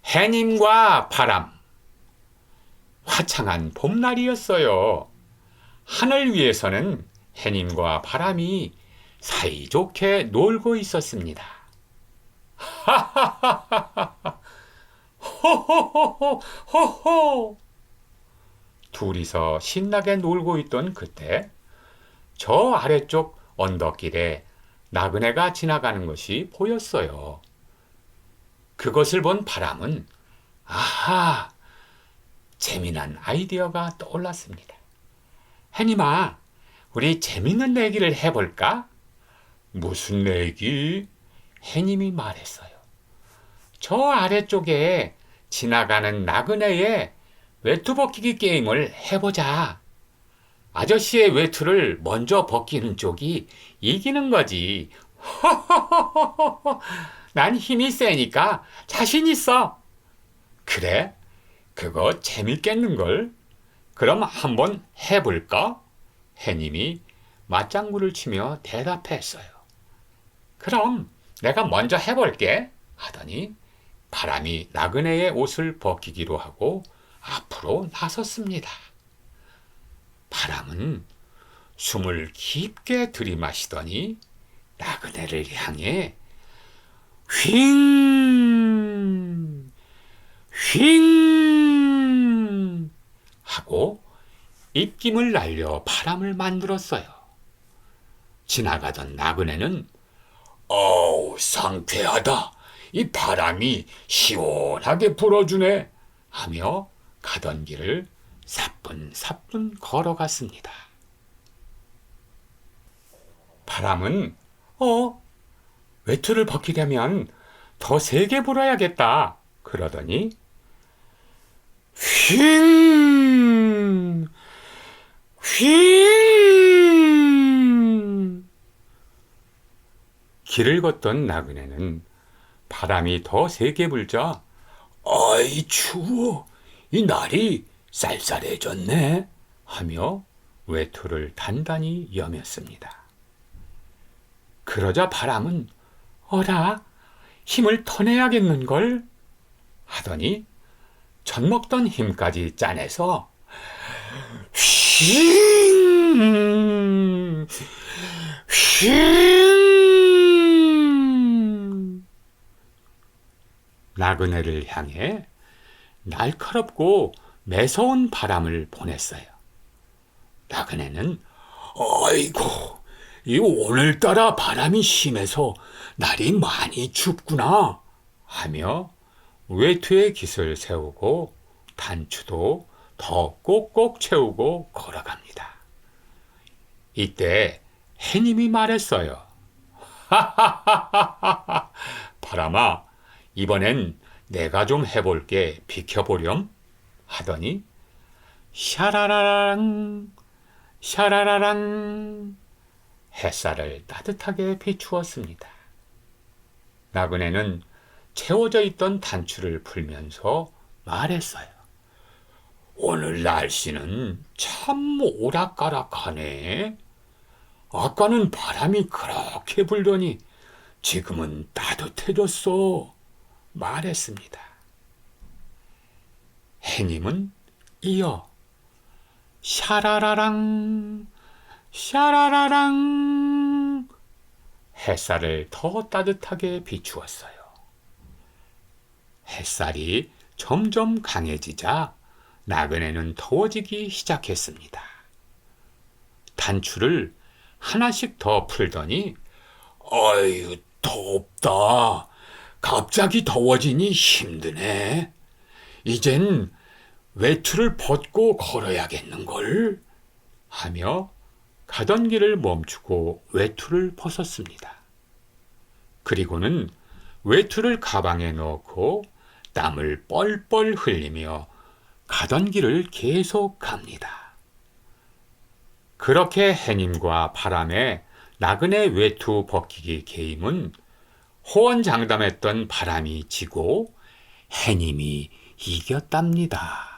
해님과 바람. 화창한 봄날이었어요. 하늘 위에서는 해님과 바람이 사이좋게 놀고 있었습니다. 호호호호호호. 둘이서 신나게 놀고 있던 그때 저 아래쪽 언덕길에 나그네가 지나가는 것이 보였어요. 그것을 본 바람은 아하, 재미난 아이디어가 떠올랐습니다. 해님아, 우리 재미있는 내기를 해볼까? 무슨 내기? 해님이 말했어요. 저 아래쪽에 지나가는 나그네의 외투 벗기기 게임을 해보자. 아저씨의 외투를 먼저 벗기는 쪽이 이기는 거지. 난 힘이 세니까 자신 있어. 그래? 그거 재밌겠는걸? 그럼 한번 해볼까? 해님이 맞장구를 치며 대답했어요. 그럼 내가 먼저 해볼게. 하더니 바람이 나그네의 옷을 벗기기로 하고 앞으로 나섰습니다. 바람은 숨을 깊게 들이마시더니 나그네를 향해 휑, 휑 하고 입김을 날려 바람을 만들었어요. 지나가던 나그네는 어우, 상쾌하다. 이 바람이 시원하게 불어주네 하며 가던 길을 사뿐사뿐 걸어갔습니다. 바람은 외투를 벗기려면 더 세게 불어야겠다 그러더니 휑, 휑. 길을 걷던 나그네는 바람이 더 세게 불자 아이 추워, 이 날이 쌀쌀해졌네 하며 외투를 단단히 여몄습니다. 그러자 바람은 어라, 힘을 더 내야겠는걸 하더니 젖먹던 힘까지 짜내서 휘잉, 휘잉. 나그네를 향해 날카롭고 매서운 바람을 보냈어요. 나그네는 아이고, 이 오늘따라 바람이 심해서 날이 많이 춥구나 하며 외투에 깃을 세우고 단추도 더 꼭꼭 채우고 걸어갑니다. 이때 해님이 말했어요. 바람아, 이번엔 내가 좀 해볼게, 비켜보렴 하더니 샤라라랑 샤라라랑 햇살을 따뜻하게 비추었습니다. 나그네는 채워져 있던 단추를 풀면서 말했어요. 오늘 날씨는 참 오락가락하네. 아까는 바람이 그렇게 불더니 지금은 따뜻해졌어 말했습니다. 해님은 이어 샤라라랑 샤라라랑 햇살을 더 따뜻하게 비추었어요. 햇살이 점점 강해지자 나그네는 더워지기 시작했습니다. 단추를 하나씩 더 풀더니 아유, 덥다. 갑자기 더워지니 힘드네. 이젠 외투를 벗고 걸어야겠는걸 하며 가던 길을 멈추고 외투를 벗었습니다. 그리고는 외투를 가방에 넣고 땀을 뻘뻘 흘리며 가던 길을 계속 갑니다. 그렇게 해님과 바람의 나그네 외투 벗기기 게임은 호언장담했던 바람이 지고 해님이 이겼답니다.